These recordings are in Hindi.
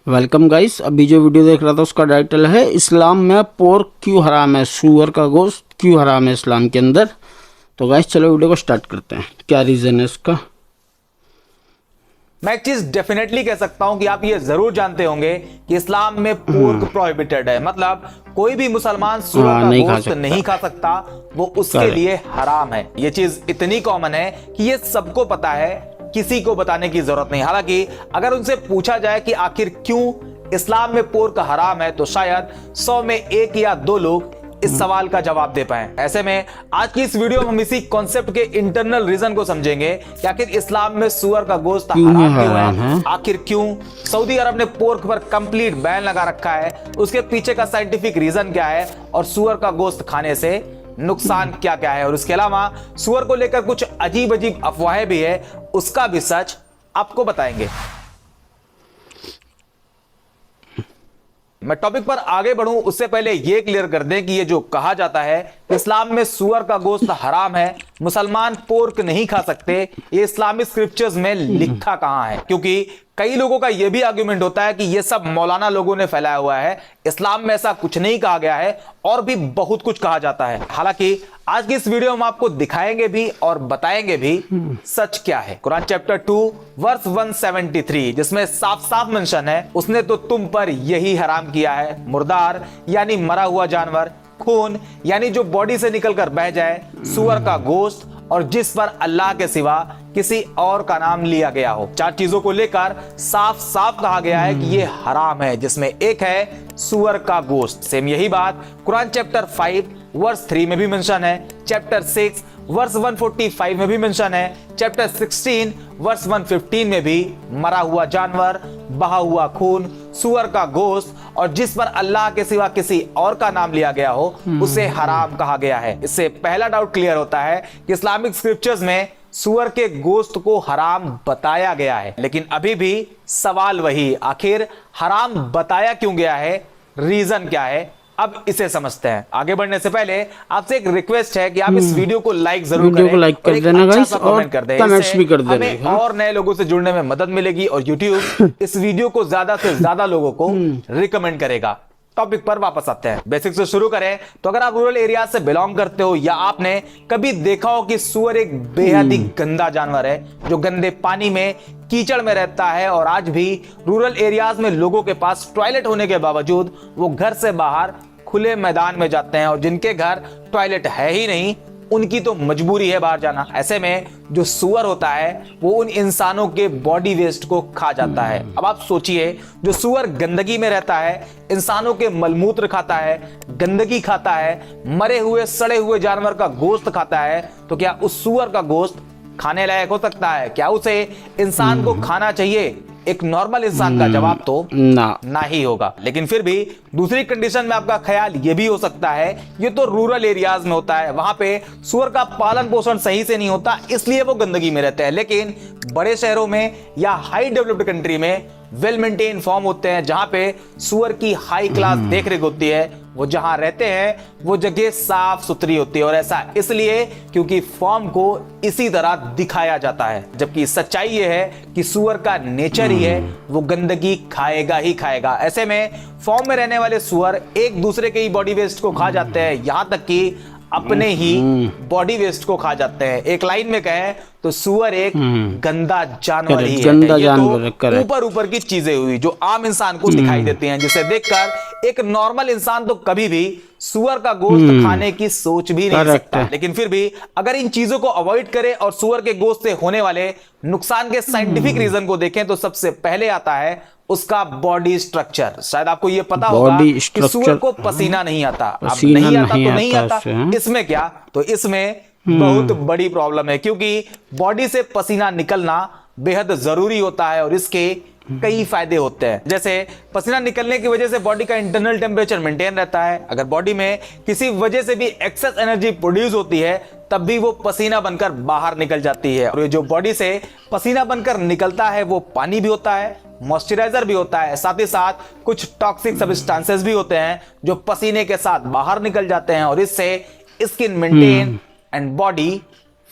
Welcome guys. अभी जो वीडियो देख रहा था उसका टाइटल है इस्लाम में पोर्क क्यों हराम है, सूअर का गोश्त क्यों हराम है इस्लाम के अंदर। तो गाइस चलो वीडियो को स्टार्ट करते हैं। क्या रीज़न है इसका। मैं एक चीज डेफिनेटली कह सकता हूं कि आप ये जरूर जानते होंगे कि इस्लाम में पोर्क प्रोहिबिटेड है, मतलब कोई भी मुसलमान सूअर का गोश्त नहीं खा सकता, वो उसके लिए हराम है। ये चीज इतनी कॉमन है कि ये सबको पता है, किसी को बताने की जरूरत नहीं। हालांकि अगर उनसे पूछा जाए कि आखिर क्यों इस्लाम में पोर्क हराम है, तो शायद 100 में 1 या 2 लोग इस सवाल का जवाब दे पाए। ऐसे में आज की इस वीडियो में हम इसी कॉन्सेप्ट के इंटरनल रीजन को समझेंगे कि आखिर इस्लाम में सूअर का गोश्त हराम क्यों है, आखिर क्यों सऊदी अरब ने पोर्क पर कंप्लीट बैन लगा रखा है, उसके पीछे का साइंटिफिक रीजन क्या है, और सूअर का गोश्त खाने से नुकसान क्या क्या है। और इसके अलावा सूअर को लेकर कुछ अजीब अजीब अफवाहें भी है, उसका भी सच आपको बताएंगे। मैं टॉपिक पर आगे बढ़ूं उससे पहले यह क्लियर कर दें कि ये जो कहा जाता है इस्लाम में सूअर का गोश्त हराम है, मुसलमान पोर्क नहीं खा सकते, ये इस्लामिक स्क्रिप्चर्स में लिखा कहां है। क्योंकि कई लोगों का यह भी आर्गुमेंट होता है कि यह सब मौलाना लोगों ने फैलाया हुआ है, इस्लाम में ऐसा कुछ नहीं कहा गया है, और भी बहुत कुछ कहा जाता है। हालांकि आज की इस वीडियो में हम आपको दिखाएंगे भी और बताएंगे भी सच क्या है। कुरान चैप्टर 2 वर्स 173 जिसमें साफ साफ मेंशन है, उसने तो तुम पर यही हराम किया है, मुर्दार यानी मरा हुआ जानवर, खून यानी जो बॉडी से निकलकर बह जाए, सूअर का गोश्त, और जिस पर अल्लाह के सिवा किसी और का नाम लिया गया हो। 4 चीजों को लेकर साफ साफ कहा गया है कि यह हराम है, जिसमें एक है सूअर का गोश्त। सेम यही बात कुरान चैप्टर 5 वर्स 3 में भी मेंशन है, चैप्टर 6 वर्स 145 में भी मेंशन है, चैप्टर 16 वर्स 115 में भी मरा हुआ जानवर, बहा हुआ खून, सूअर का गोश्त, और जिस पर अल्लाह के सिवा किसी और का नाम लिया गया हो उसे हराम कहा गया है। इससे पहला डाउट क्लियर होता है कि इस्लामिक स्क्रिप्चर्स में सूअर के गोश्त को हराम बताया गया है। लेकिन अभी भी सवाल वही, आखिर हराम बताया क्यों गया है, रीजन क्या है, अब इसे समझते हैं। आगे बढ़ने से पहले आपसे एक रिक्वेस्ट है कि आप इस वीडियो को लाइक जरूर करें, लाइक कर देना गाइस, और कमेंट कर दें, कमेंट्स भी कर देना। हमें और नए लोगों से जुड़ने में मदद मिलेगी और YouTube इस वीडियो को ज्यादा से ज्यादा लोगों को रिकमेंड करेगा। टॉपिक पर वापस आते हैं। बेसिक से शुरू करें तो अगर आप रूरल एरिया से बिलोंग करते हो या आपने कभी देखा हो कि सूअर एक बेहद ही गंदा जानवर है जो गंदे पानी में, कीचड़ में रहता है, और आज भी रूरल एरियाज में लोगों के पास टॉयलेट होने के बावजूद वो घर से बाहर खुले मैदान में जाते हैं, और जिनके घर टॉयलेट है ही नहीं उनकी तो मजबूरी है बाहर जाना। ऐसे में जो सूअर होता है वो उन इंसानों के बॉडी वेस्ट को खा जाता है। अब आप सोचिए, जो सूअर गंदगी में रहता है, इंसानों के मलमूत्र खाता है, गंदगी खाता है, मरे हुए सड़े हुए जानवर का गोश्त खाता है, तो क्या उस सूअर का गोश्त खाने लायक हो सकता है? क्या उसे इंसान को खाना चाहिए? एक नॉर्मल इंसान का जवाब तो ना ही होगा। लेकिन फिर भी दूसरी कंडीशन में आपका ख्याल यह भी हो सकता है, ये तो रूरल एरियाज में होता है, वहां पे सूअर का पालन पोषण सही से नहीं होता, इसलिए वो गंदगी में रहते हैं। लेकिन बड़े शहरों में या हाई डेवलप्ड कंट्री में वेल मेंटेन फार्म होते हैं, जहां पे सूअर की हाई क्लास देखरेख होती है, वो जहां रहते हैं वो जगह साफ सुथरी होती है। और ऐसा इसलिए क्योंकि फॉर्म को इसी तरह दिखाया जाता है, जबकि सच्चाई ये है कि सूअर का नेचर ही है, वो गंदगी खाएगा ही खाएगा। ऐसे में फॉर्म में रहने वाले सूअर एक दूसरे के ही बॉडी वेस्ट को खा जाते हैं, यहां तक कि अपने ही बॉडी वेस्ट को खा जाते हैं। एक लाइन में कहें तो सूअर एक गंदा जानवर ही है। गंदा ये जानवर तो ऊपर ऊपर की चीजें हुई जो आम इंसान को दिखाई देती हैं, जिसे देखकर एक नॉर्मल इंसान तो कभी भी सूअर का गोश्त खाने की सोच भी नहीं सकता। लेकिन फिर भी अगर इन चीजों को अवॉइड करें और सूअर के गोश्त से होने वाले नुकसान के साइंटिफिक रीजन को देखें, तो सबसे पहले आता है उसका बॉडी स्ट्रक्चर। शायद आपको यह पता होगा कि सूअर को पसीना नहीं आता। अब नहीं आता तो नहीं आता, इसमें क्या, तो इसमें बहुत बड़ी प्रॉब्लम है, क्योंकि बॉडी से पसीना निकलना बेहद जरूरी होता है और इसके कई फायदे होते हैं। जैसे पसीना निकलने की वजह से बॉडी का इंटरनल टेम्परेचर मेंटेन रहता है। अगर बॉडी में किसी वजह से भी एक्सेस एनर्जी प्रोड्यूस होती है, तब भी वो पसीना बनकर बाहर निकल जाती है। और ये जो बॉडी से पसीना बनकर निकलता है वो पानी भी होता है, मॉइस्चराइजर भी होता है, साथ ही साथ कुछ टॉक्सिक सब्सटेंसेस भी होते हैं जो पसीने के साथ बाहर निकल जाते हैं, और इससे skin maintain and body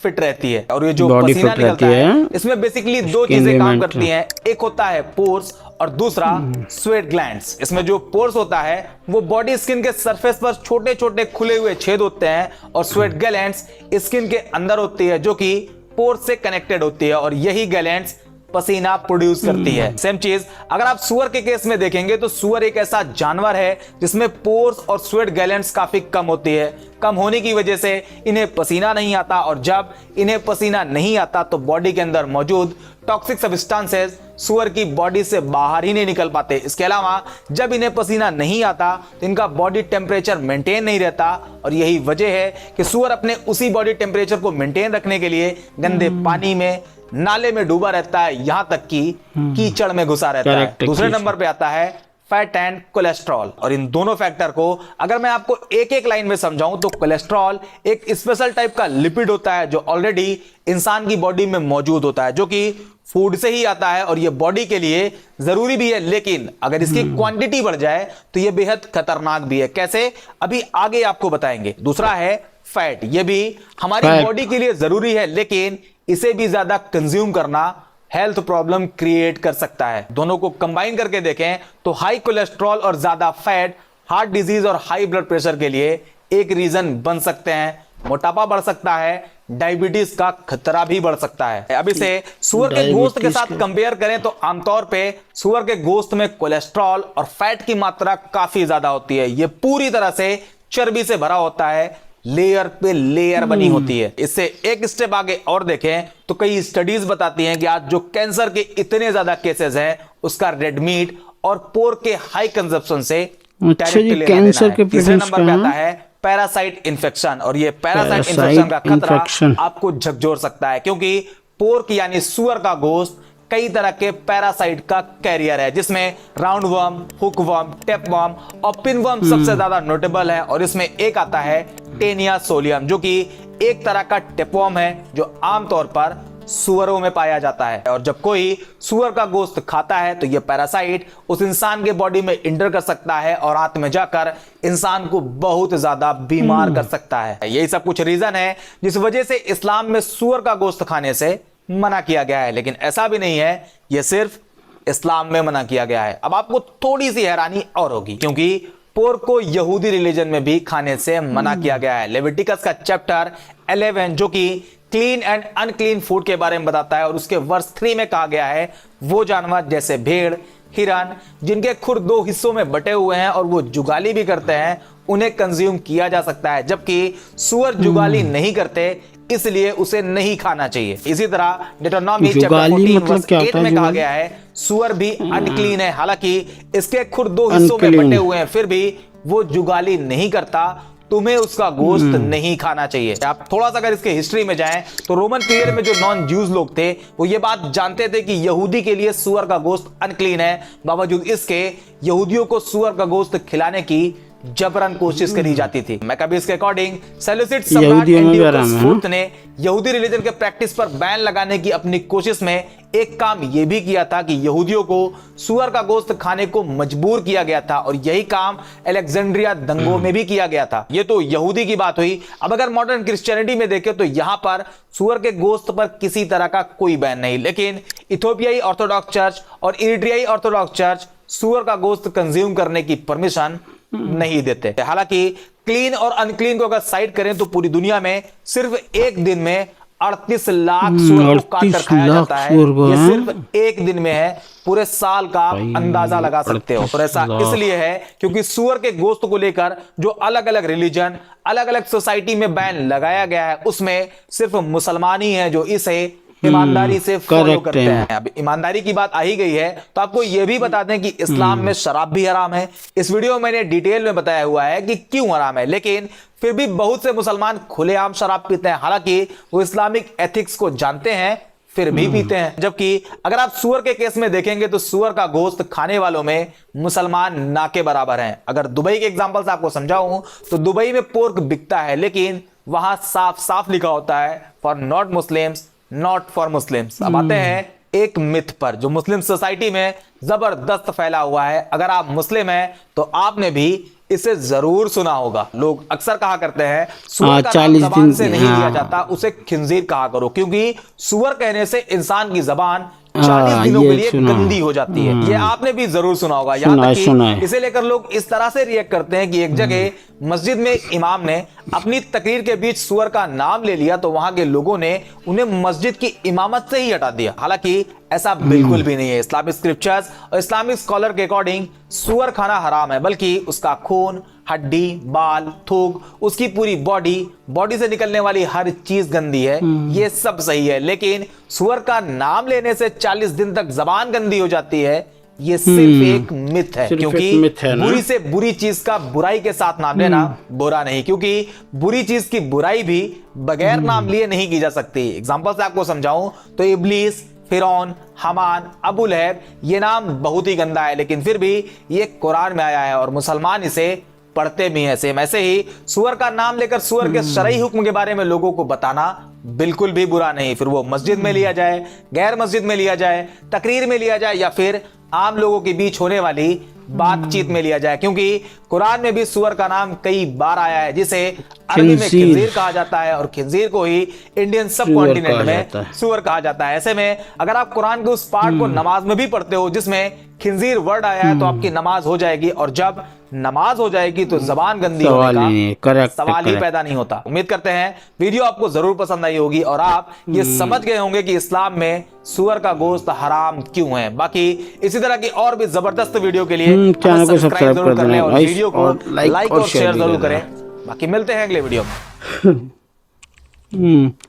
fit रहती है। और ये जो Body पसीना fit निकलता रहती है है। इसमें बेसिकली दो Skin चीजें काम element। करती हैं, एक होता है पोर्स और दूसरा स्वेट ग्लैंड्स। इसमें जो पोर्स होता है वो बॉडी स्किन के सरफेस पर छोटे छोटे खुले हुए छेद होते हैं, और स्वेट ग्लैंड्स स्किन के अंदर होती है जो कि पोर्स से कनेक्टेड होती है, और यही ग्लैंड्स पसीना प्रोड्यूस करती है। सेम चीज अगर आप सुअर के केस में देखेंगे तो सुअर एक ऐसा जानवर है जिसमें पोर्स और स्वेट ग्लैंड्स काफी कम होती है। कम होने की वजह से इन्हें पसीना नहीं आता, और जब इन्हें पसीना नहीं आता तो बॉडी के अंदर मौजूद टॉक्सिक सब्सटेंसेस सुअर की बॉडी से बाहर ही नहीं निकल पाते। इसके अलावा जब इन्हें पसीना नहीं आता तो इनका बॉडी टेम्परेचर मेंटेन नहीं रहता, और यही वजह है कि सुअर अपने उसी बॉडी टेम्परेचर को मेंटेन रखने के लिए गंदे पानी में, नाले में डूबा रहता है, यहां तक कि कीचड़ में घुसा रहता है। दूसरे नंबर पे आता है फैट एंड कोलेस्ट्रॉल, और इन दोनों फैक्टर को अगर मैं आपको एक एक लाइन में समझाऊं तो कोलेस्ट्रॉल एक स्पेशल टाइप का लिपिड होता है जो ऑलरेडी इंसान की बॉडी में मौजूद होता है, जो कि फूड से ही आता है और ये बॉडी के लिए जरूरी भी है, लेकिन अगर इसकी क्वांटिटी बढ़ जाए तो ये बेहद खतरनाक भी है। कैसे, अभी आगे आपको बताएंगे। दूसरा है फैट, ये भी हमारी बॉडी के लिए जरूरी है, लेकिन इसे भी ज्यादा कंज्यूम करना हेल्थ प्रॉब्लम क्रिएट कर सकता है। दोनों को कंबाइन करके देखें तो हाई कोलेस्ट्रॉल और ज्यादा फैट हार्ट डिजीज और हाई ब्लड प्रेशर के लिए एक रीजन बन सकते हैं। मोटापा बढ़ सकता है, डायबिटीज का खतरा भी बढ़ सकता है। अब इसे सुअर के गोश्त के साथ कंपेयर करें तो आमतौर पे सुअर के गोश्त में कोलेस्ट्रॉल और फैट की मात्रा काफी ज्यादा होती है। यह पूरी तरह से चर्बी से भरा होता है, लेयर पे लेयर बनी होती है। इससे एक स्टेप आगे और देखें तो कई स्टडीज बताती हैं कि आज जो कैंसर के इतने ज्यादा केसेस हैं उसका रेड मीट और पोर्क के हाई कंजप्शन से कैंसर के तीसरे नंबर पे आता है पैरासाइट इन्फेक्शन, और ये पैरासाइट इन्फेक्शन का खतरा आपको झकझोर सकता है, क्योंकि पोर्क यानी सुअर का गोश्त कई तरह के पैरासाइट का कैरियर है, जिसमें round worm, hook worm, tape worm और पिन वर्म सबसे ज्यादा नोटेबल है। और इसमें एक आता है टेनिया सोलियम, जो कि एक तरह का टेपवर्म है जो आमतौर पर सुअरों में पाया जाता है। और जब कोई सुअर का गोश्त खाता है तो यह पैरासाइट उस इंसान के बॉडी में इंटर कर सकता है और अंत में जाकर इंसान को बहुत ज्यादा बीमार कर सकता है। यही सब कुछ रीजन है जिस वजह से इस्लाम में सुअर का गोश्त खाने से मना किया गया है। लेकिन ऐसा भी नहीं है यह सिर्फ इस्लाम में मना किया गया है। अब आपको थोड़ी सी हैरानी और होगी, क्योंकि पोर्क को यहूदी रिलीजन में भी खाने से मना किया गया है। लेविटिकस का चैप्टर 11 जो कि क्लीन एंड अनक्लीन फूड के बारे में बताता है, और उसके वर्स 3 में कहा गया है वो जानवर जैसे भेड़, हिरन, जिनके खुर 2 हिस्सों में बटे हुए हैं और वो जुगाली भी करते हैं, उन्हें कंज्यूम किया जा सकता है, जबकि सुअर जुगाली नहीं करते इसलिए उसे नहीं खाना चाहिए। इसी तरह डिटोनॉमी चैप्टर 14 वर्स 8 में कहा गया है सुअर भी अनक्लीन है, हालांकि इसके खुर 2 हिस्सों में बटे हुए हैं, फिर भी वो जुगाली नहीं करता, तुम्हें उसका गोश्त नहीं खाना चाहिए। आप थोड़ा सा अगर इसके हिस्ट्री में जाएं तो रोमन पीरियड में जो नॉन ज्यूज लोग थे वो ये बात जानते थे कि यहूदी के लिए सुअर का गोश्त अनक्लीन है, बावजूद इसके यहूदियों को सुअर का गोश्त खिलाने की जबरन कोशिश करी जाती थी। मैकाबीज के अकॉर्डिंग सेल्यूसिड सम्राट एंटियोकस फोर्थ ने यहूदी रिलीजन के प्रैक्टिस पर बैन लगाने की अपनी कोशिश में एक काम यह भी किया था कि यहूदियों को सुअर का गोश्त खाने को मजबूर किया गया था, और यही काम अलेक्जेंड्रिया दंगों में भी किया गया था। ये तो यहूदी की बात हुई। अब अगर मॉडर्न क्रिश्चियनिटी में देखें तो यहां पर सुअर के गोश्त पर किसी तरह का कोई बैन नहीं, लेकिन इथियोपियाई ऑर्थोडॉक्स चर्च और इरिट्रियाई ऑर्थोडॉक्स चर्च सुअर का गोश्त कंज्यूम करने की परमिशन नहीं देते। हालांकि क्लीन और अनक्लीन को अगर साइड करें तो पूरी दुनिया में सिर्फ एक दिन में 38 लाख सुअर को काट कर खाया जाता है। ये सिर्फ एक दिन में है, पूरे साल का अंदाजा लगा सकते हो। और ऐसा इसलिए है क्योंकि सुअर के गोश्त को लेकर जो अलग अलग रिलीजन, अलग अलग सोसाइटी में बैन लगाया गया है, उसमें सिर्फ मुसलमान ही है जो इसे ईमानदारी से फॉलो करते हैं। अब ईमानदारी की बात आ ही गई है तो आपको यह भी बता दें कि इस्लाम में शराब भी हराम है। इस वीडियो में मैंने डिटेल में बताया हुआ है कि क्यों हराम है, लेकिन फिर भी बहुत से मुसलमान खुलेआम शराब पीते हैं, हालांकि वो इस्लामिक एथिक्स को जानते हैं फिर भी पीते हैं। जबकि अगर आप सुअर के केस में देखेंगे तो सुअर का गोश्त खाने वालों में मुसलमान ना के बराबर हैं। अगर दुबई के एग्जांपल से आपको समझाऊं तो दुबई में पोर्क बिकता है, लेकिन वहां साफ साफ लिखा होता है for not Muslims, not for Muslims. अब आते हैं एक मिथ पर जो मुस्लिम सोसाइटी में जबरदस्त फैला हुआ है। अगर आप मुस्लिम हैं तो आपने भी इसे जरूर सुना होगा। लोग अक्सर कहा करते हैं सुअर का नाम 40 जबान दिन से नहीं लिया हाँ। जाता, उसे खिंजीर कहा करो, क्योंकि सुअर कहने से इंसान की जबान 40 हाँ, दिनों ये के लिए सुना है। गंदी हो जाती है। ये आपने भी जरूर सुना होगा। सुना यहाँ है, तक सुना है। कि इसे लेकर लोग इस तरह से रिएक्ट करते हैं कि एक जगह मस्जिद में इमाम ने अपनी तकरीर के बीच सुअर का नाम ले लिया तो वहां के लोगों ने उन्हें मस्जिद की इमामत से ही हटा दिया। हालांकि ऐसा बिल्कुल भी नहीं है। इस्लामिक स्क्रिप्चर्स और इस्लामिक स्कॉलर के अकॉर्डिंग सुअर खाना हराम है, बल्कि उसका खून, हड्डी, बाल, थूक, उसकी पूरी बॉडी से निकलने वाली हर चीज गंदी है। ये सब सही है, लेकिन सुअर का नाम लेने से 40 दिन तक जबान गंदी हो जाती है, ये सिर्फ एक मिथ है। सिर्फ क्योंकि एक मिथ है ना? बुरी से बुरी चीज का बुराई के साथ नाम लेना बुरा नहीं, क्योंकि बुरी चीज की बुराई भी बगैर नाम लिए नहीं की जा सकती। एग्जांपल से आपको समझाऊं तो इब्लीस, फिरौन, हमान, अबू लहब, ये नाम बहुत ही गंदा है, लेकिन फिर भी ये कुरान में आया है और मुसलमान इसे पढ़ते भी हैं। सेम ऐसे ही सुअर का नाम लेकर सुअर के शरई हुक्म के बारे में लोगों को बताना बिल्कुल भी बुरा नहीं। फिर वो मस्जिद में लिया जाए, गैर मस्जिद में लिया जाए, तकरीर में लिया जाए, या फिर आम लोगों के बीच होने वाली बातचीत में लिया जाए, क्योंकि कुरान में भी सुअर का नाम कई बार आया है, जिसे अरबी में खिंजीर कहा जाता है और खिंजीर को ही इंडियन सब कॉन्टिनेंट में सुअर कहा जाता है। ऐसे में अगर आप कुरान के उस पार्ट को नमाज में भी पढ़ते हो जिसमें खिंजीर वर्ड आया है तो आपकी नमाज हो जाएगी, और जब नमाज हो जाएगी तो जबान गंदी होने का सवाल ही पैदा नहीं होता। उम्मीद करते हैं वीडियो आपको जरूर पसंद आई होगी और आप ये समझ गए होंगे कि इस्लाम में सुअर का गोश्त हराम क्यों है। बाकी इसी तरह की और भी जबरदस्त वीडियो के लिए चैनल को सब्सक्राइब जरूर कर लें और देना, वीडियो को और लाइक और शेयर जरूर भी करें। बाकी मिलते हैं अगले वीडियो में।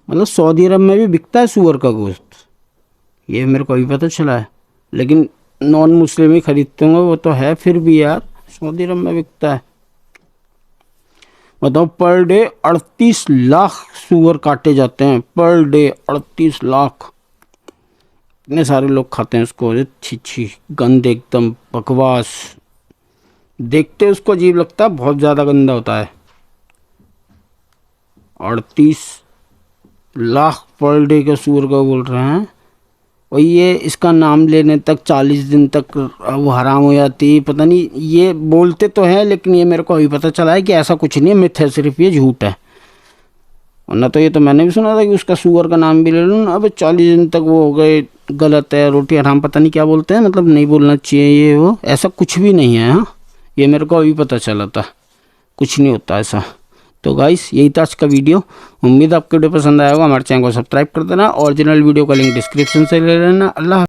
मतलब सऊदी अरब में भी बिकता है सुअर का गोश्त, ये मेरे को अभी पता चला है, लेकिन नॉन मुस्लिम ही खरीदते होंगे वो तो है, फिर भी यार सऊदी अरब में बिकता है। बताओ, पर डे 38 लाख सुअर काटे जाते हैं, पर डे 38 लाख। इतने सारे लोग खाते हैं उसको, छी गंद, एकदम बकवास, देखते उसको अजीब लगता है, बहुत ज़्यादा गंदा होता है। 38 लाख पर डे का सुअर का बोल रहे हैं, और ये इसका नाम लेने तक 40 दिन तक वो हराम हो जाती है। पता नहीं, ये बोलते तो हैं, लेकिन ये मेरे को अभी पता चला है कि ऐसा कुछ नहीं है, मिथ है, सिर्फ ये झूठ है। वरना तो ये तो मैंने भी सुना था कि उसका सुअर का नाम भी ले लो ना, अब 40 दिन तक वो हो गए, गलत है, रोटी हराम, पता नहीं क्या बोलते हैं, मतलब नहीं बोलना चाहिए ये वो, ऐसा कुछ भी नहीं है। हाँ, ये मेरे को अभी पता चला था, कुछ नहीं होता ऐसा। तो गाइस, यही था आज का वीडियो। उम्मीद आपको वीडियो पसंद आया होगा। हमारे चैनल को सब्सक्राइब कर देना, ओरिजिनल वीडियो का लिंक डिस्क्रिप्शन से ले लेना। अल्लाह।